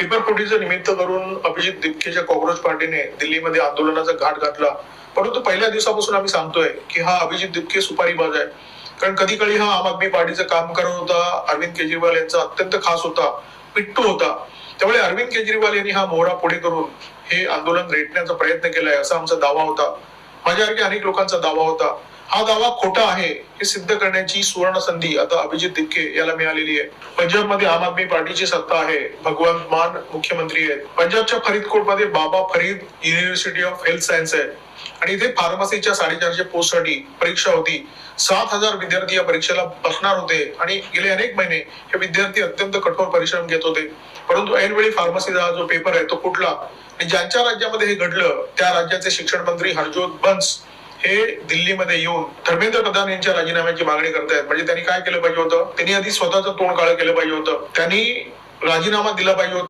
Paper फुटीचं निमित्त करून Abhijit दिपकेच्या cockroach पार्टीने दिल्लीमध्ये आंदोलनाचा घाट घातला. परंतु पहिल्या दिवसापासून आम्ही सांगतोय की हा अभिजित दिपके सुपारीबाज आहे. कारण कधी काळी हा आम आदमी पार्टीचं काम करत होता. अरविंद केजरीवाल यांचा अत्यंत खास होता, पिट्टू होता. त्यामुळे अरविंद केजरीवाल यांनी हा मोहरा पुढे करून हे आंदोलन रेटण्याचा प्रयत्न केलाय असा आमचा दावा होता. माझ्यासारख्या अनेक लोकांचा दावा होता. हा दावा खोटा आहे हे सिद्ध करण्याची सुवर्ण संधी आता अभिजित दिपके याला मिळालेली आहे. पंजाबमध्ये आम आदमी पार्टीची सत्ता आहे. भगवंत मान मुख्यमंत्री आहेत. पंजाबच्या फरीदकोटमध्ये बाबा Farid university of health science आहे आणि इथे फार्मसीच्या 450 पोस्ट साठी परीक्षा होती. 7,000 विद्यार्थी या परीक्षेला बसणार होते आणि गेले अनेक महिने हे विद्यार्थी अत्यंत कठोर परिश्रम घेत होते. परंतु ऐनवेळी फार्मसीचा जो पेपर आहे तो फुटला आणि ज्यांच्या राज्यामध्ये हे घडलं त्या राज्याचे शिक्षण मंत्री हरजोत बन्स हे दिल्लीमध्ये येऊन धर्मेंद्र प्रधान यांच्या राजीनाम्याची मागणी करतायत. म्हणजे त्यांनी काय केलं पाहिजे होतं, त्यांनी आधी स्वतःचं तोंड काळं केलं पाहिजे होतं. त्यांनी राजीनामा दिला पाहिजे होता.